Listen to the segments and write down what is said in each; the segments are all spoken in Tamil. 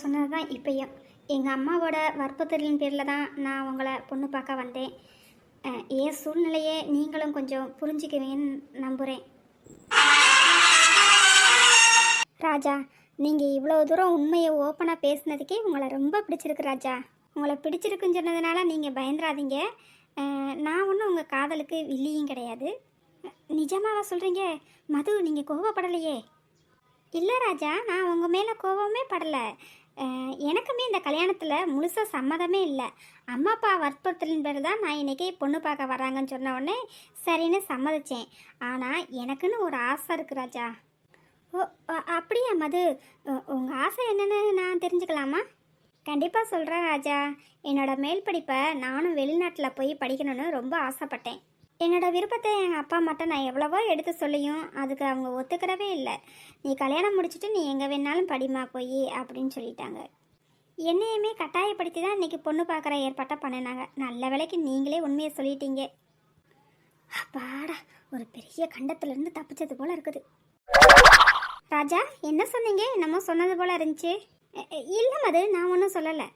சொன்னது தான் இப்பயும். எங்கள் அம்மாவோட வற்புறுத்தலின் பேரில் தான் நான் உங்களை பொண்ணு பார்க்க வந்தேன். என் சூழ்நிலையை நீங்களும் கொஞ்சம் புரிஞ்சுக்குவீங்கன்னு நம்புகிறேன். ராஜா, நீங்கள் இவ்வளோ தூரம் உண்மையை ஓப்பனாக பேசுனதுக்கே உங்களை ரொம்ப பிடிச்சிருக்கு ராஜா. உங்களை பிடிச்சிருக்குன்னு சொன்னதுனால நீங்கள் பயந்துடாதீங்க. நான் ஒன்றும் உங்கள் காதலுக்கு வில்லியும் கிடையாது. நிஜமாவா சொல்கிறீங்க? மது, நீங்கள் கோவப்படலையே? இல்லை ராஜா, நான் உங்கள் மேலே கோபமே படலை. எனக்குமே இந்த கல்யாணத்தில் முழுசாக சம்மதமே இல்லை. அம்மா அப்பா வற்புறுத்தலின் பேர் தான் நான் இன்றைக்கி பொண்ணு பார்க்க வராங்கன்னு சொன்ன உடனே சரின்னு சம்மதிச்சேன். ஆனால் எனக்குன்னு ஒரு ஆசை இருக்குது ராஜா. ஓ, அப்படியா மது? உங்கள் ஆசை என்னென்னு நான் தெரிஞ்சுக்கலாமா? கண்டிப்பாக சொல்கிறேன் ராஜா. என்னோடய மேல் படிப்பை நானும் வெளிநாட்டில் போய் படிக்கணும்னு ரொம்ப ஆசைப்பட்டேன். என்னோடய விருப்பத்தை எங்கள் அப்பா மட்டும் நான் எவ்வளவோ எடுத்து சொல்லியும் அதுக்கு அவங்க ஒத்துக்கிறவே இல்லை. நீ கல்யாணம் முடிச்சுட்டு நீ எங்கே வேணாலும் படிமா போய் அப்படின்னு சொல்லிட்டாங்க. என்னையுமே கட்டாயப்படுத்தி தான் இன்றைக்கி பொண்ணு பார்க்குற ஏற்பாட்டை பண்ணினாங்க. நல்ல வேளைக்கு நீங்களே உண்மையை சொல்லிட்டீங்க. அப்பாடா, ஒரு பெரிய கண்டத்துலேருந்து தப்பிச்சது போல் இருக்குது. ராஜா, என்ன சொன்னீங்க? என்னமோ சொன்னது போல் இருந்துச்சு. இல்லை மது, நான் ஒன்றும் சொல்லலை.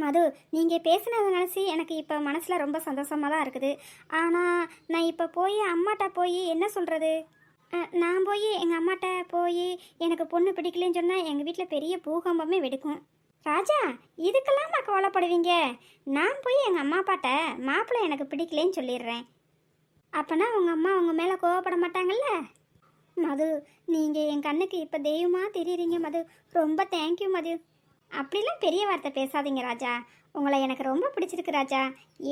மது, நீங்கள் பேசினதை நினச்சி எனக்கு இப்போ மனசில் ரொம்ப சந்தோஷமாக தான் இருக்குது. ஆனால் நான் இப்போ போய் அம்மாட்ட போய் என்ன சொல்கிறது? நான் போய் எங்கள் அம்மாட்ட போய் எனக்கு பொண்ணு பிடிக்கலன்னு சொன்னால் எங்கள் வீட்டில் பெரிய பூகம்பமே வெடிக்கும். ராஜா, இதுக்கெல்லாம் நான் கவலைப்படுவீங்க. நான் போய் எங்கள் அம்மா அப்பாட்ட மாப்பிள்ளை எனக்கு பிடிக்கலன்னு சொல்லிடுறேன். அப்போனா உங்கள் அம்மா உங்கள் மேலே கோவப்பட மாட்டாங்கல்ல? மது, நீங்கள் என் கண்ணுக்கு இப்போ தெய்வமாக தெரியுறீங்க மது. ரொம்ப தேங்க்யூ மது. அப்படிலாம் பெரிய வார்த்தை பேசாதீங்க ராஜா. உங்களை எனக்கு ரொம்ப பிடிச்சிருக்கு ராஜா.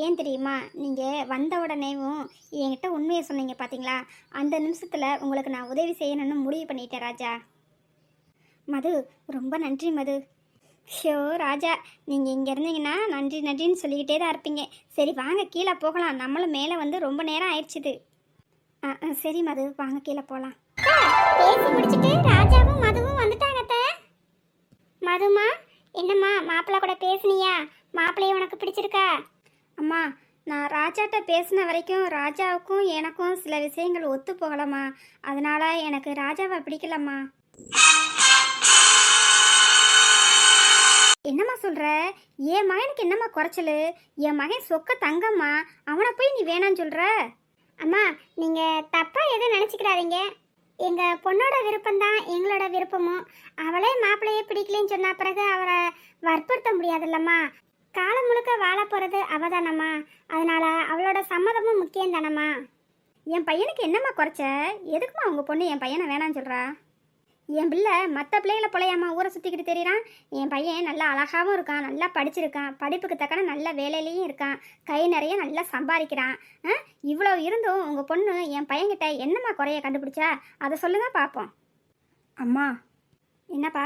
ஏன் தெரியுமா? நீங்கள் வந்த உடனேவும் என்கிட்ட உண்மையை சொன்னீங்க பார்த்தீங்களா? அந்த நிமிஷத்தில் உங்களுக்கு நான் உதவி செய்யணும்னு முடிவு பண்ணிட்டேன் ராஜா. மது, ரொம்ப நன்றி மது. ஷோ ராஜா, நீங்கள் இங்கே இருந்தீங்கன்னா நன்றி நன்றின்னு சொல்லிக்கிட்டே தான் இருப்பீங்க. சரி வாங்க கீழே போகலாம். நம்மளும் மேலே வந்து ரொம்ப நேரம் ஆயிடுச்சுது. சரி மது, வாங்க கீழே போகலாம். பேசி முடிச்சுட்டு ராஜாவும் மதுவும் வந்துட்டாங்க. மதுமா, என்னம்மா மாப்பிள்ளை கூட பேசுனியா? மாப்பிள்ளைய உனக்கு பிடிச்சிருக்கா? அம்மா, நான் ராஜாட்ட பேசின வரைக்கும் ராஜாவுக்கும் எனக்கும் சில விஷயங்கள் ஒத்து போகலம்மா. அதனால எனக்கு ராஜாவை பிடிக்கலம்மா. என்னம்மா சொல்கிற? என் மகனுக்கு என்னம்மா குறைச்சல்? என் மகன் சொக்க தங்கம்மா. அவனை போய் நீ வேணான்னு சொல்கிற? அம்மா, நீங்கள் தப்பாக எதுவும் நினச்சிக்கிறாதீங்க. எங்கள் பொண்ணோட விருப்பம்தான் எங்களோட விருப்பமும். அவளே மாப்பிள்ளையே பிடிக்கலன்னு சொன்ன பிறகு அவரை வற்புறுத்த முடியாதுல்லம்மா. காலம் முழுக்க வாழ போகிறது அவ தானம்மா. அதனால் அவளோட சம்மதமும் முக்கியம் தானம்மா. என் பையனுக்கு என்னம்மா குறைச்ச? எதுக்குமா உங்கள் பொண்ணு என் பையனை வேணான்னு சொல்கிறா? என் பிள்ளை மற்ற பிள்ளைகளை போலையாம்மா ஊரை சுற்றிக்கிட்டு தெரியுறான். என் பையன் நல்லா அழகாகவும் இருக்கான், நல்லா படிச்சிருக்கான், படிப்புக்கு தக்கன நல்ல வேலையிலையும் இருக்கான், கை நிறைய நல்லா சம்பாதிக்கிறான். இவ்வளோ இருந்தும் உங்கள் பொண்ணு என் பையன்கிட்ட என்னம்மா குறைய கண்டுபிடிச்சா? அதை சொல்லுங்க பார்ப்போம். அம்மா. என்னப்பா?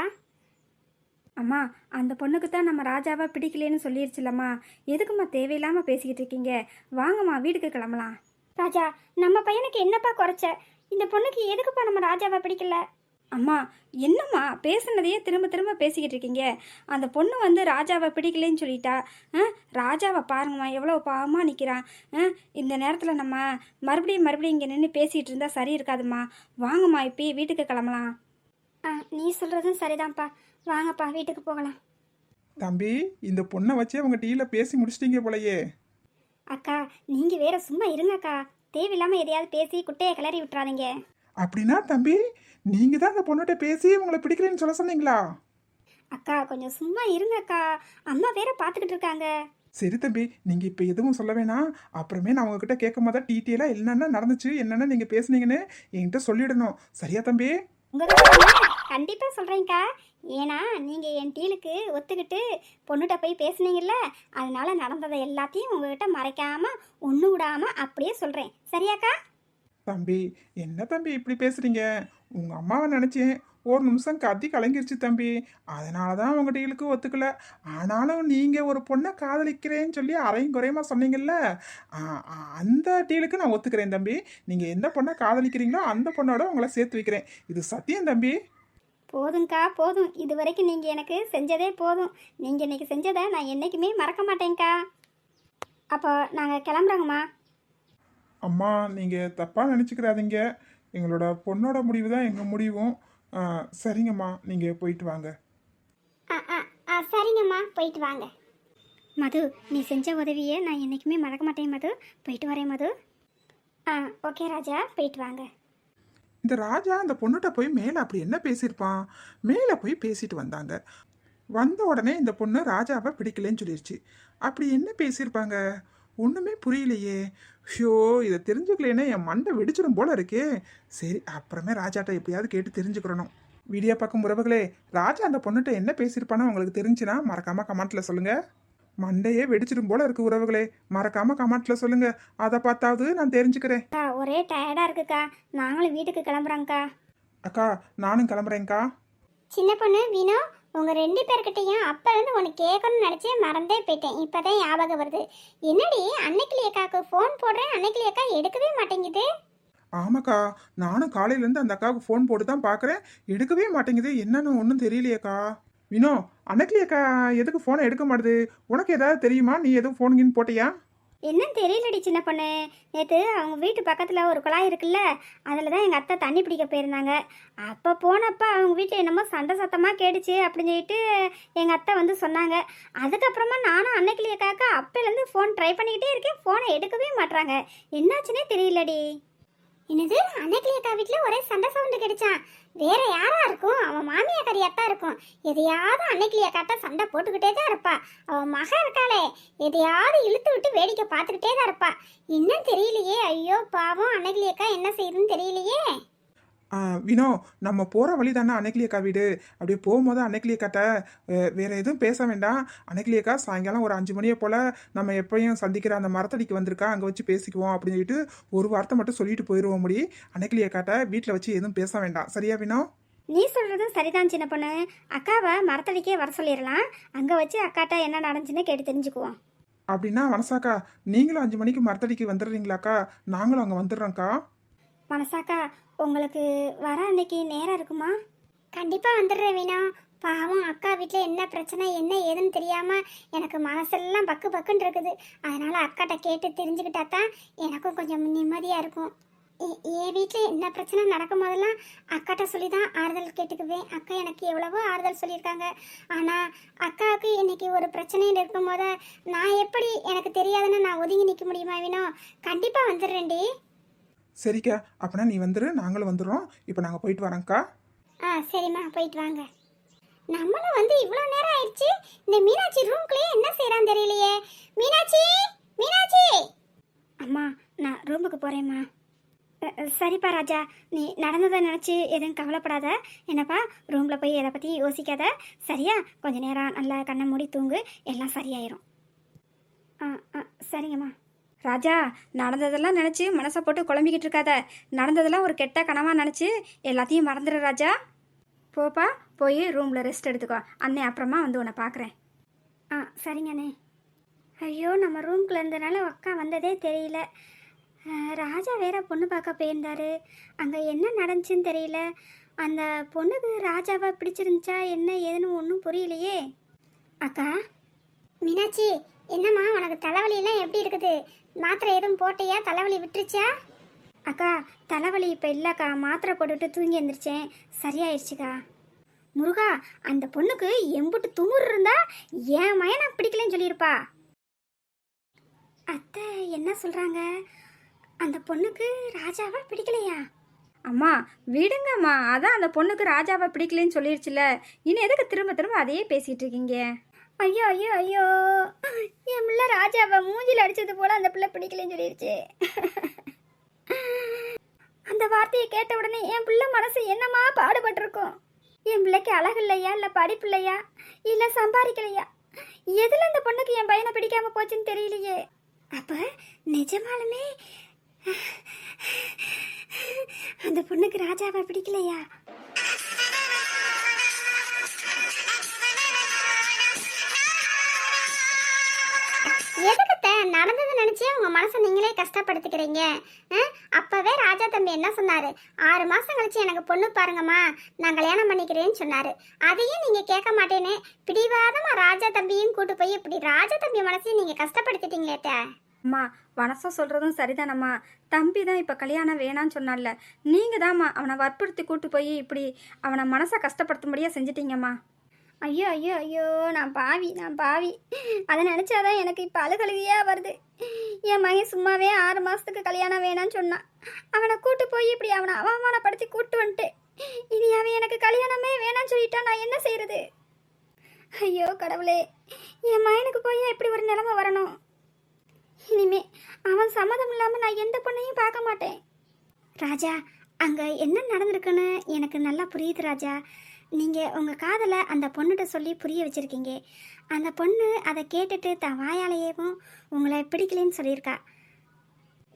அம்மா, அந்த பொண்ணுக்கு தான் நம்ம ராஜாவை பிடிக்கலன்னு சொல்லிடுச்சுலம்மா. எதுக்கும்மா தேவையில்லாமல் பேசிக்கிட்டு இருக்கீங்க? வாங்கம்மா வீட்டுக்கு கிளம்பலாம். ராஜா, நம்ம பையனுக்கு என்னப்பா குறைச்ச? இந்த பொண்ணுக்கு எதுக்குப்பா நம்ம ராஜாவை பிடிக்கல? அம்மா, என்னம்மா பேசுனதையே திரும்ப திரும்ப பேசிக்கிட்டு இருக்கீங்க? அந்த பொண்ணு வந்து ராஜாவை பிடிக்கலன்னு சொல்லிட்டா. ராஜாவை பாருங்கம்மா, எவ்வளோ பாவமாக நிற்கிறான். இந்த நேரத்தில் நம்ம மறுபடியும் இங்கே நின்று பேசிகிட்டு இருந்தால் சரி இருக்காதும்மா. வாங்கம்மா இப்போயே வீட்டுக்கு கிளம்பலாம். நீ சொல்கிறதும் சரிதான்ப்பா. வாங்கப்பா வீட்டுக்கு போகலாம். தம்பி, இந்த பொண்ணை வச்சே அவங்க டீயில் பேசி முடிச்சிட்டீங்க போலையே. அக்கா, நீங்கள் வேற சும்மா இருங்கக்கா. தேவையில்லாமல் எதையாவது பேசி குட்டையை கிளறி விட்டுறாதீங்க. அப்படின்னா தம்பி, நீங்க தான் அந்த பொண்ணுகிட்ட பேசி உங்களை பிடிக்கிறேன்னு சொல்ல சொன்னீங்களா? அக்கா, கொஞ்சம் சும்மா இருங்கக்கா. அம்மா வேற பார்த்துக்கிட்டு இருக்காங்க. சரி தம்பி, நீங்க இப்ப எதுவும் சொல்ல வேணாம். அப்புறமே நான் உங்ககிட்ட கேட்கும் போது டீட்டெயிலா என்னென்ன நடந்துச்சு, என்னென்ன நீங்க பேசுனீங்கன்னு என்கிட்ட சொல்லிடணும். சரியா தம்பி? கண்டிப்பா சொல்றேன்க்கா. ஏன்னா நீங்க என் டீலுக்கு ஒத்துக்கிட்டு பொண்ணுகிட்ட போய் பேசுனீங்கல்ல, அதனால நடந்ததை எல்லாத்தையும் உங்ககிட்ட மறைக்காம ஒண்ணு விடாம அப்படியே சொல்றேன். சரியாக்கா? தம்பி, என்ன தம்பி இப்படி பேசுறீங்க? உங்க அம்மாவை நினைச்சேன். ஒரு நிமிஷம் கத்தி கலங்கிருச்சு தம்பி. அதனால தான் உங்க டீலுக்கு ஒத்துக்கல. ஆனாலும் நீங்க ஒரு பொண்ணை காதலிக்கிறேன்னு சொல்லி அரையும் குறையமா சொன்னீங்கல்ல, அந்த டீலுக்கு நான் ஒத்துக்கிறேன் தம்பி. நீங்க எந்த பொண்ணை காதலிக்கிறீங்களோ அந்த பொண்ணோட உங்களை சேர்த்து வைக்கிறேன். இது சத்தியம் தம்பி. போதும்க்கா, போதும். இது வரைக்கும் நீங்கள் எனக்கு செஞ்சதே போதும். நீங்கள் இன்னைக்கு செஞ்சதை நான் என்றைக்குமே மறக்க மாட்டேங்க்கா. அப்போ நாங்கள் கிளம்புறோங்கம்மா. அம்மா, நீங்கள் தப்பாக நினச்சிக்கிறாதீங்க. எங்களோட பொண்ணோட முடிவு தான் எங்கள் முடிவும். சரிங்கம்மா, நீங்கள் போயிட்டு வாங்க. சரிங்கம்மா, போயிட்டு வாங்க. மது, நீ செஞ்ச உதவியை நான் என்றைக்குமே மறக்க மாட்டேன் மது. போயிட்டு வரேன் மது. ஆ, ஓகே ராஜா, போயிட்டு வாங்க. இந்த ராஜா அந்த பொண்ணுகிட்ட போய் மேலே அப்படி என்ன பேசியிருப்பான்? மேலே போய் பேசிட்டு வந்தாங்க. வந்த உடனே இந்த பொண்ணு ராஜாவை பிடிக்கலன்னு சொல்லிருச்சு. அப்படி என்ன பேசியிருப்பாங்க? ஒன்றுமே புரியலையே. ஷோ, இதை தெரிஞ்சுக்கலேன்னா என் மண்டை வெடிச்சிடும் போல இருக்கே. சரி, அப்புறமே ராஜாட்ட எப்படியாவது கேட்டு தெரிஞ்சுக்கிறணும். வீடியோ பார்க்கும் உறவுகளே, ராஜா அந்த பொண்ணுகிட்ட என்ன பேசியிருப்பானோ உங்களுக்கு தெரிஞ்சுன்னா மறக்காம கமெண்ட்ல சொல்லுங்க. மண்டையே வெடிச்சிடும் போல இருக்கு உறவுகளே. மறக்காம கமெண்ட்ல சொல்லுங்க. அதை பார்த்தாவது நான் தெரிஞ்சுக்கிறேன். அக்கா, ஒரே டயர்டாக இருக்குக்கா. நாங்களும் வீட்டுக்கு கிளம்புறோங்க்கா. அக்கா, நானும் கிளம்புறேன்க்கா. சின்ன பொண்ணு வீணோ, உங்கள் 2 பேர்கிட்டையும் அப்போலேருந்து ஒன்று கேட்கணும்னு நினச்சி மறந்தே போயிட்டேன். இப்போ தான் ஞாபகம் வருது. என்னடி, அன்னைக்கிளி அக்காவுக்கு ஃபோன் போடுறேன், அன்னைக்கிளி அக்கா எடுக்கவே மாட்டேங்குது. ஆமாக்கா, நானும் காலையிலேருந்து அந்த அக்காவுக்கு ஃபோன் போட்டு தான் பார்க்குறேன். எடுக்கவே மாட்டேங்குது. என்னன்னு ஒன்றும் தெரியலையேக்கா. வினோ, அன்னைக்கு அக்கா எதுக்கு ஃபோனை எடுக்க மாட்டுது? உனக்கு ஏதாவது தெரியுமா? நீ எதுவும் ஃபோனுங்கின்னு போட்டியா? என்னன்னு தெரியலடி சின்ன பொண்ணு. நேற்று அவங்க வீட்டு பக்கத்தில் ஒரு குழாய் இருக்குல்ல, அதில் தான் எங்கள் அத்தை தண்ணி பிடிக்க போயிருந்தாங்க. அப்போ போனப்போ அவங்க வீட்டில் என்னமோ சண்டை சத்தமாக கேட்டுச்சு அப்படின்னு சொல்லிட்டு எங்கள் அத்தை வந்து சொன்னாங்க. அதுக்கப்புறமா நானும் அன்னைக்கிளி அக்காவுக்கு அப்போலேருந்து ஃபோன் ட்ரை பண்ணிக்கிட்டே இருக்கேன். ஃபோனை எடுக்கவே மாட்றாங்க. என்னாச்சுன்னே தெரியலடி. என்னது, அன்னைக்கிளி அக்கா வீட்டில் ஒரே சண்டை சவுண்டு கிடைச்சான். வேற யாரா இருக்கும்? அவன் மாமியாக்காரியாத்தான் இருக்கும். எதையாவது அன்னைக்கிளி அக்காட்ட சண்டை போட்டுக்கிட்டே தான் இருப்பா. அவன் மக இருக்காளே, எதையாவது இழுத்து விட்டு வேடிக்கை பார்த்துக்கிட்டே தான் இருப்பா. என்னன்னு தெரியலையே. ஐயோ பாவம், அன்னைக்கிளி அக்கா என்ன செய்யுதுன்னு தெரியலையே. வினோ, நம்ம போகிற வழி தானே அன்னைக்கிளி அக்கா வீடு. அப்படியே போகும்போது அன்னைக்கிளி அக்காட்ட வேற எதுவும் பேச வேண்டாம். அன்னைக்கிளி அக்கா சாயங்காலம் ஒரு 5 மணியை போல் நம்ம எப்பயும் சந்திக்கிற அந்த மரத்தடிக்கு வந்திருக்கா, அங்கே வச்சு பேசிக்குவோம் அப்படின்னு சொல்லிட்டு ஒரு வார்த்தை மட்டும் சொல்லிட்டு போயிடுவோம். முடி அன்னைக்கிளி அக்காட்ட வீட்டில் வச்சு எதுவும் பேச வேண்டாம். சரியா வினோ? நீ சொல்கிறதும் சரிதான் சின்ன பொண்ணு. அக்காவை மரத்தடிக்கே வர சொல்லிடலாம். அங்கே வச்சு அக்காட்ட என்ன நடந்துச்சுன்னு கேட்டு தெரிஞ்சுக்குவோம். அப்படின்னா வனசாக்கா, நீங்களும் 5 மணிக்கு மரத்தடிக்கு வந்துடுறீங்களாக்கா? நாங்களும் அங்கே வந்துடுறோங்க்கா. மனசாக்கா, உங்களுக்கு வர அன்னைக்கு நேரம் இருக்குமா? கண்டிப்பாக வந்துடுறேன் வீணா. பாவம், அக்கா வீட்டில் என்ன பிரச்சனை என்ன ஏதுன்னு தெரியாமல் எனக்கு மனசெல்லாம் பக்கு பக்குன்னு இருக்குது. அதனால் அக்காட்ட கேட்டு தெரிஞ்சுக்கிட்டா தான் எனக்கும் கொஞ்சம் நிம்மதியாக இருக்கும். என் வீட்டில் என்ன பிரச்சனை நடக்கும் போதெல்லாம் அக்காட்ட சொல்லி தான் ஆறுதல் கேட்டுக்குவேன். அக்கா எனக்கு எவ்வளவோ ஆறுதல் சொல்லியிருக்காங்க. ஆனால் அக்காவுக்கு இன்னைக்கு ஒரு பிரச்சனையில் இருக்கும் போத நான் எப்படி எனக்கு தெரியாதுன்னு நான் ஒதுங்கி நிற்க முடியுமா வீணோ? கண்டிப்பாக வந்துடுறேன்டி. சரிக்கா, அப்படின்னா நீ வந்துடு, நாங்களும் வந்துடுறோம். இப்போ நாங்கள் போயிட்டு வரோங்க்கா. சரிம்மா, போயிட்டு வாங்க. நம்மளும் வந்து இவ்வளோ நேரம் ஆயிடுச்சு. இந்த மீனாட்சி ரூம்குள்ளேயே என்ன செய்கிறான்னு தெரியலையே. மீனாட்சி, மீனாட்சி! அம்மா, நான் ரூமுக்கு போகிறேம்மா. சரிப்பா ராஜா, நீ நடந்ததை நினச்சி எதுவும் கவலைப்படாத. என்னப்பா, ரூமில் போய் எதை பற்றி யோசிக்காத. சரியா? கொஞ்ச நேரம் நல்லா கண்ணை மூடி தூங்கு, எல்லாம் சரியாயிரும். சரிங்கம்மா. ராஜா, நடந்ததெல்லாம் நினச்சி மனசை போட்டு குழம்பிக்கிட்டு இருக்காத. நடந்ததெல்லாம் ஒரு கெட்ட கனவா நினச்சி எல்லாத்தையும் மறந்துடு ராஜா. போப்பா, போய் ரூமில் ரெஸ்ட் எடுத்துக்கோ. அண்ணே அப்புறமா வந்து உன்னை பார்க்குறேன். சரிங்கண்ணே. ஐயோ, நம்ம ரூம்குள்ளே இருந்தனால அக்கா வந்ததே தெரியல. ராஜா வேற பொண்ணு பார்க்க போயிருந்தாரு. அங்கே என்ன நடந்துச்சுன்னு தெரியல. அந்த பொண்ணுக்கு ராஜாவை பிடிச்சிருந்துச்சா என்ன ஏதுன்னு ஒன்றும் புரியலையே. அக்கா. மீனாட்சி, என்னம்மா உனக்கு தலைவலியெல்லாம் எப்படி இருக்குது? மாத்திரை எதுவும் போட்டியா? தலைவலி விட்டுருச்சா? அக்கா, தலைவலி இப்போ இல்லைக்கா. மாத்திரை போட்டுட்டு தூங்கி எழுந்திரிச்சேன், சரியாயிடுச்சுக்கா. முருகா, அந்த பொண்ணுக்கு எம்புட்டு துமுறு இருந்தா என் மயனை பிடிக்கலன்னு சொல்லியிருப்பா. அத்தை என்ன சொல்கிறாங்க? அந்த பொண்ணுக்கு ராஜாவை பிடிக்கலையா? அம்மா விடுங்கம்மா, அதான் அந்த பொண்ணுக்கு ராஜாவை பிடிக்கலன்னு சொல்லிடுச்சுல. இனி எதுக்கு திரும்ப திரும்ப அதையே பேசிகிட்டு இருக்கீங்க? ஐயோ ஐயோ ஐயோ, என் பிள்ளை ராஜாவை மூஞ்சில் அடிச்சது போல அந்த பிள்ளை பிடிக்கலன்னு சொல்லிடுச்சு. அந்த வார்த்தையை கேட்ட உடனே என் பிள்ளை மனசு என்னமா பாடுபட்டிருக்கும். என் பிள்ளைக்கு அழகு இல்லையா, இல்லை படிப்பு இல்லையா, இல்லை சம்பாதிக்கலையா, எதில் அந்த பொண்ணுக்கு என் பையனை பிடிக்காம போச்சுன்னு தெரியலையே. அப்போ நிஜமாலுமே அந்த பொண்ணுக்கு ராஜாவை பிடிக்கலையா? எதுக்கு நடந்தது நினைச்சே உங்க மனசை நீங்களே கஷ்டப்படுத்திக்கிறீங்க? அப்பவே ராஜா தம்பி என்ன சொன்னாரு? 6 மாசம் கழிச்சு எனக்கு பொண்ணு பாருங்கம்மா, நான் கல்யாணம் பண்ணிக்கிறேன்னு சொன்னாரு. அதையும் நீங்க கேட்க மாட்டேன்னு பிடிவாதமா ராஜா தம்பியும் கூட்டு போய் இப்படி ராஜா தம்பி மனசையும் நீங்க கஷ்டப்படுத்திட்டீங்களே. அம்மா, வனசம் சொல்கிறதும் சரிதானம்மா. தம்பி தான் இப்போ கல்யாணம் வேணான்னு சொன்னால, நீங்கள் தான்மா அவனை வற்புறுத்தி கூட்டு போய் இப்படி அவனை மனசை கஷ்டப்படுத்தும்படியாக செஞ்சிட்டீங்கம்மா. ஐயோ ஐயோ ஐயோ, நான் பாவி. அதை நினச்சாதான் எனக்கு இப்போ அழுகழுகையாக வருது. என் மகன் சும்மாவே 6 மாதத்துக்கு கல்யாணம் வேணான்னு சொன்னான். அவனை கூட்டு போய் இப்படி அவனை அவமானப்படுத்தி கூட்டு வந்துட்டு இனி அவன் எனக்கு கல்யாணமே வேணான்னு சொல்லிட்டா நான் என்ன செய்யறது? ஐயோ கடவுளே, என் மகனுக்கு போய் இப்படி ஒரு நிலைமை வரணும். இனிமே அவன் சம்மதம் இல்லாமல் நான் எந்த பொண்ணையும் பார்க்க மாட்டேன். ராஜா, அங்கே என்ன நடந்திருக்குன்னு எனக்கு நல்லா புரியுது ராஜா. நீங்கள் உங்கள் காதலை அந்த பொண்ணுகிட்ட சொல்லி புரிய வச்சுருக்கீங்க. அந்த பொண்ணு அதை கேட்டுட்டு தான் வாயாலேயேவும் உங்களை பிடிக்கலன்னு சொல்லியிருக்கா.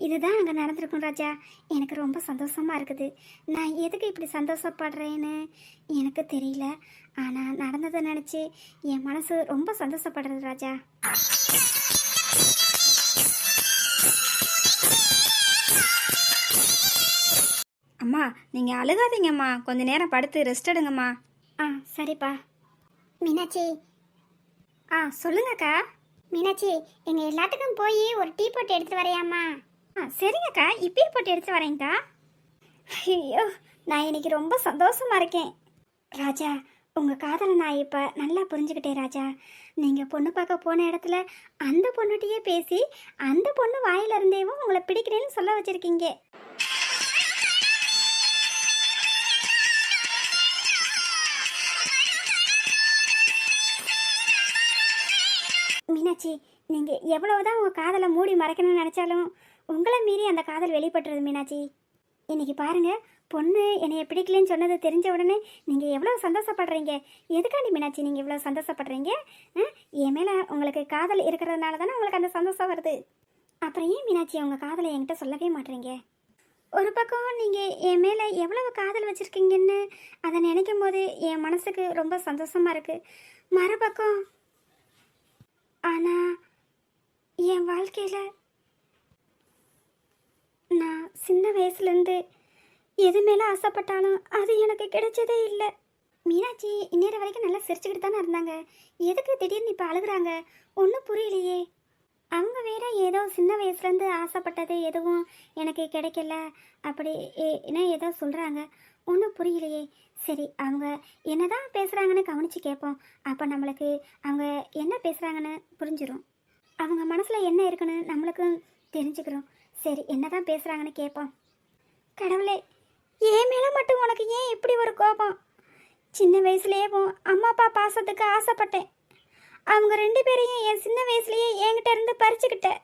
இதுதான் அங்கே நடந்திருக்கும் ராஜா. எனக்கு ரொம்ப சந்தோஷமாக இருக்குது. நான் எதுக்கு இப்படி சந்தோஷப்படுறேன்னு எனக்கு தெரியல. ஆனால் நடந்ததை நினச்சி என் மனசு ரொம்ப சந்தோஷப்படுறது ராஜா. அம்மா நீங்கள் அழுகாதீங்கம்மா, கொஞ்ச நேரம் படுத்து ரெஸ்ட் எடுங்கம்மா. சரிப்பா. மீனாட்சி. சொல்லுங்கக்கா. மீனாட்சி, எங்கள் எல்லாத்துக்கும் போய் ஒரு டீ போட்டு எடுத்து வரையாம்மா? சரிங்கக்கா, இப்பயே போட்டு எடுத்து வரேங்க்கா. ஐயோ, நான் இன்னைக்கு ரொம்ப சந்தோஷமா இருக்கேன் ராஜா. உங்கள் காதலை நான் இப்போ நல்லா புரிஞ்சுக்கிட்டேன் ராஜா. நீங்கள் பொண்ணு பார்க்க போன இடத்துல அந்த பொண்ணுகிட்டயே பேசி அந்த பொண்ணு வாயில இருந்தேவும் உங்களை பிடிக்கிறேன்னு சொல்ல வச்சுருக்கீங்க. மீனாட்சி, நீங்கள் எவ்வளவுதான் உங்கள் காதலை மூடி மறைக்கணும்னு நினச்சாலும் உங்களை மீறி அந்த காதல் வெளிப்பட்டுறது மீனாட்சி. இன்னைக்கு பாருங்கள், பொண்ணு என்னைய பிடிக்கலன்னு சொன்னது தெரிஞ்ச உடனே நீங்கள் எவ்வளோ சந்தோஷப்படுறீங்க. எதுக்காண்டி மீனாட்சி நீங்கள் இவ்வளோ சந்தோஷப்படுறீங்க? என் மேலே உங்களுக்கு காதல் இருக்கிறதுனால தானே உங்களுக்கு அந்த சந்தோஷம் வருது. அப்புறம் ஏன் மீனாட்சி உங்கள் காதலை என்கிட்ட சொல்லவே மாட்டேறீங்க? ஒரு பக்கம் நீங்கள் என் மேலே எவ்வளவு காதல் வச்சுருக்கீங்கன்னு அதை நினைக்கும் போது என் மனசுக்கு ரொம்ப சந்தோஷமாக இருக்குது. மறுபக்கம் ஆனால் என் வாழ்க்கையில் நான் சின்ன வயசுலேருந்து எது மேலே ஆசைப்பட்டாலும் அது எனக்கு கிடைச்சதே இல்லை. மீனாட்சி இந்நேரம் வரைக்கும் நல்லா சிரிச்சுக்கிட்டு தானே இருந்தாங்க. எதுக்கு திடீர்னு இப்போ அழுகுறாங்க? ஒன்றும் புரியலையே. அவங்க வேற ஏதோ சின்ன வயசுலேருந்து ஆசைப்பட்டது எதுவும் எனக்கு கிடைக்கல அப்படி என்ன ஏதோ சொல்கிறாங்க. ஒன்றும் புரியலையே. சரி, அவங்க என்னதான் பேசுகிறாங்கன்னு கவனித்து கேட்போம். அப்போ நம்மளுக்கு அவங்க என்ன பேசுகிறாங்கன்னு புரிஞ்சிடும். அவங்க மனசில் என்ன இருக்குன்னு நம்மளுக்கும் தெரிஞ்சுக்கிறோம். சரி, என்னதான் பேசுகிறாங்கன்னு கேட்போம். கடவுளே, ஏன் மேலே மட்டும் உனக்கு ஏன் இப்படி ஒரு கோபம்? சின்ன வயசுலேயே அம்மா அப்பா பாசத்துக்கு ஆசைப்பட்டேன். அவங்க 2 பேரையும் என் சின்ன வயசுலேயே என்கிட்ட இருந்து பறிச்சுக்கிட்டேன்.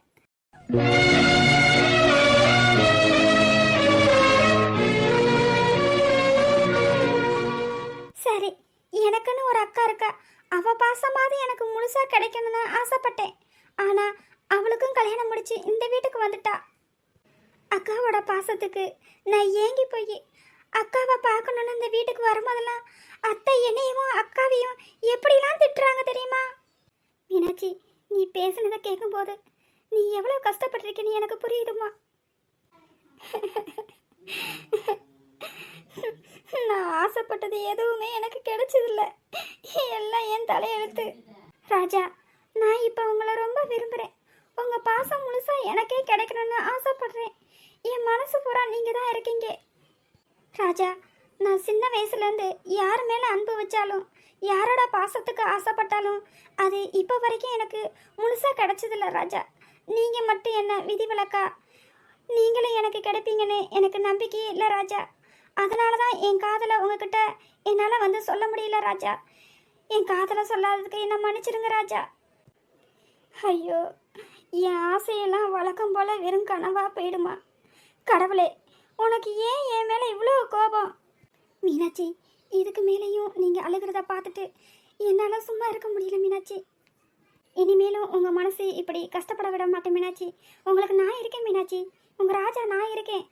சரி, எனக்குன்னு ஒரு அக்கா இருக்கா. அவ பாசமாவது எனக்கு முழுசா கிடைக்கணும்னு ஆசைப்பட்டேன். ஆனா அவளுக்கும் கல்யாணம் முடிச்சு இந்த வீட்டுக்கு வந்துட்டா. அக்காவோட பாசத்துக்கு நான் ஏங்கி போய் அக்காவை பார்க்கணுன்னு இந்த வீட்டுக்கு வரும்போதெல்லாம் அத்தை என்னையும் அக்காவையும் எப்படிலாம் திட்டுறாங்க தெரியுமா? மீனாட்சி, நீ பேசுனதை கேட்கும்போது நீ எவ்வளோ கஷ்டப்பட்டிருக்கேன்னு எனக்கு புரியுதுமா. நான் ஆசைப்பட்டது எதுவுமே எனக்கு கிடைச்சதில்ல. எல்லாம் என் தலையெழுத்து. ராஜா, நான் இப்போ உங்களை ரொம்ப விரும்புகிறேன். உங்கள் பாசம் முழுசா எனக்கே கிடைக்கணும்னு ஆசைப்படுறேன். என் மனசு பூரா நீங்கள் தான் இருக்கீங்க ராஜா. நான் சின்ன வயசுலேருந்து யார் மேலே அன்பு வச்சாலும் யாரோட பாசத்துக்கு ஆசைப்பட்டாலும் அது இப்போ வரைக்கும் எனக்கு முழுசாக கிடைச்சதில்ல ராஜா. நீங்கள் மட்டும் என்ன விதிவிலக்கா? நீங்களும் எனக்கு கிடைப்பீங்கன்னு எனக்கு நம்பிக்கையே இல்லை ராஜா. அதனால தான் என் காதலை உங்ககிட்ட என்னால் வந்து சொல்ல முடியல ராஜா. என் காதலை சொல்லாததுக்கு என்ன மன்னிச்சிருங்க ராஜா. ஐயோ, என் ஆசையெல்லாம் வழக்கம் போல் வெறும் கனவாக போயிடுமா? கடவுளே, உனக்கு ஏன் என் மேலே இவ்வளோ கோபம்? மீனாட்சி, இதுக்கு மேலேயும் நீங்கள் அழுகிறத பார்த்துட்டு என்னால் சும்மா இருக்க முடியல மீனாட்சி. இனிமேலும் உங்கள் மனசு இப்படி கஷ்டப்பட விட மாட்டேன் மீனாட்சி. உங்களுக்கு நான் இருக்கேன் மீனாட்சி. உங்கள் ராஜா நான் இருக்கேன்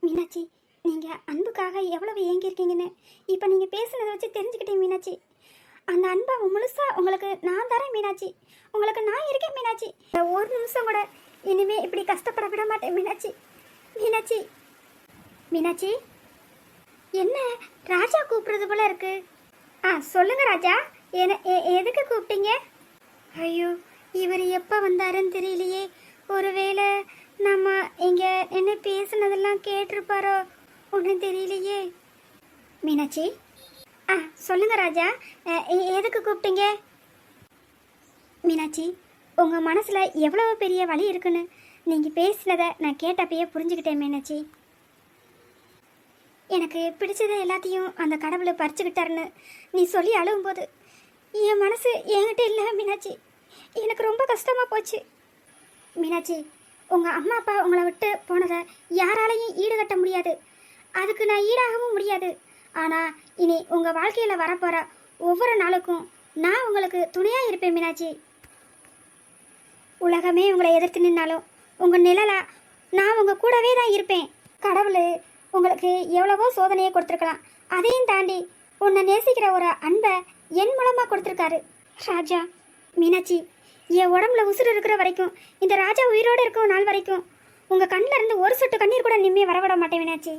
மீனாட்சி. நீங்கள் அன்புக்காக எவ்வளவு ஏங்கியிருக்கீங்கன்னு இப்போ நீங்கள் பேசுனதை வச்சு தெரிஞ்சுக்கிட்டேன் மீனாட்சி. அந்த அன்பை முழுசாக உங்களுக்கு நான் தரேன் மீனாட்சி. உங்களுக்கு நான் இருக்கேன் மீனாட்சி. ஒரு நிமிஷம் கூட இனிமே இப்படி கஷ்டப்பட விட மாட்டேன் மீனாட்சி. மீனாட்சி, மீனாட்சி, என்ன ராஜா கூப்பிடுறது போல இருக்கு? சொல்லுங்க ராஜா, எதுக்கு கூப்பிட்டீங்க? ஐயோ, இவர் எப்போ வந்தாருன்னு தெரியலையே. ஒருவேளை நம்ம இங்கே என்ன பேசுனதெல்லாம் கேட்டிருப்பாரோ ஒன்றும் தெரியலையே. மீனாட்சி, ஆ சொல்லுங்க ராஜா, எதுக்கு கூப்பிட்டீங்க? மீனாட்சி, உங்கள் மனசில் எவ்வளோ பெரிய வலி இருக்குன்னு நீங்கள் பேசினதை நான் கேட்டப்பயே புரிஞ்சுக்கிட்டேன் மீனாட்சி. எனக்கு பிடிச்சதை எல்லாத்தையும் அந்த கடவுளை பறிச்சுக்கிட்டாருன்னு நீ சொல்லி அழுகும்போது என் மனசு என்கிட்ட இல்லை மீனாட்சி. எனக்கு ரொம்ப கஷ்டமாக போச்சு மீனாட்சி. உங்கள் அம்மா அப்பா உங்களை விட்டு போனதை யாராலையும் ஈடுகட்ட முடியாது, அதுக்கு நான் ஈடாகவும் முடியாது. ஆனால் இனி உங்கள் வாழ்க்கையில் வரப்போகிற ஒவ்வொரு நாளுக்கும் நான் உங்களுக்கு துணையாக இருப்பேன் மீனாட்சி. உலகமே உங்களை எதிர்த்து நின்னாலும் உங்கள் நிழலா நான் உங்கள் கூடவே தான் இருப்பேன். கடவுள் உங்களுக்கு எவ்வளவோ சோதனையை கொடுத்துருக்கலாம், அதையும் தாண்டி உன்னை நேசிக்கிற ஒரு அன்பை என் மூலமாக கொடுத்துருக்காரு ராஜா. மீனாட்சி, என் உடம்புல உசுறு இருக்கிற வரைக்கும், இந்த ராஜா உயிரோடு இருக்கும் நாள் வரைக்கும் உங்கள் கண்ணில் இருந்து ஒரு சொட்டு கண்ணீர் கூட நிம்மதியாக வரவிட மாட்டேன் மீனாட்சி.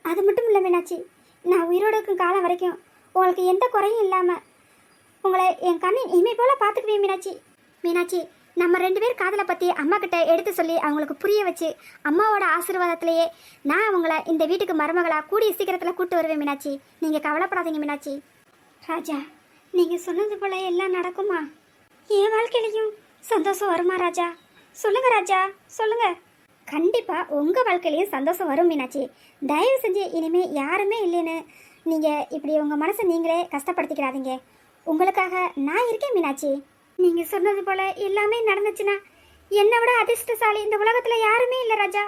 அது மட்டும் இல்லை மீனாட்சி, நான் உயிரோடு இருக்கும் காலம் வரைக்கும் உங்களுக்கு எந்த குறையும் இல்லாமல் உங்களை என் கண்ணின் இமை போல் பார்த்துக்குவேன் மீனாட்சி. மீனாட்சி, நம்ம 2 பேர் காதலை பற்றி அம்மா கிட்ட எடுத்து சொல்லி அவங்களுக்கு புரிய வச்சு அம்மாவோட ஆசீர்வாதத்திலேயே நான் உங்களை இந்த வீட்டுக்கு மருமகளாக கூடிய சீக்கிரத்தில் கூட்டு வருவேன் மீனாட்சி. நீங்கள் கவலைப்படாதீங்க மீனாட்சி. ராஜா, நீங்கள் சொன்னது போல எல்லாம் நடக்குமா? என் வாழ்க்கையிலையும் சந்தோஷம் வருமா ராஜா? சொல்லுங்கள் ராஜா, சொல்லுங்கள். கண்டிப்பாக உங்கள் வாழ்க்கையிலையும் சந்தோஷம் வரும் மீனாட்சி. தயவு செஞ்சு இனிமேல் யாருமே இல்லைன்னு நீங்கள் இப்படி உங்கள் மனசை நீங்களே கஷ்டப்படுத்திக்கிறாதீங்க. உங்களுக்காக நான் இருக்கேன் மீனாட்சி. நீங்கள் சொன்னது போல் எல்லாமே நடந்துச்சுன்னா என்னை விட அதிர்ஷ்டசாலி இந்த உலகத்தில் யாருமே இல்லை ராஜா.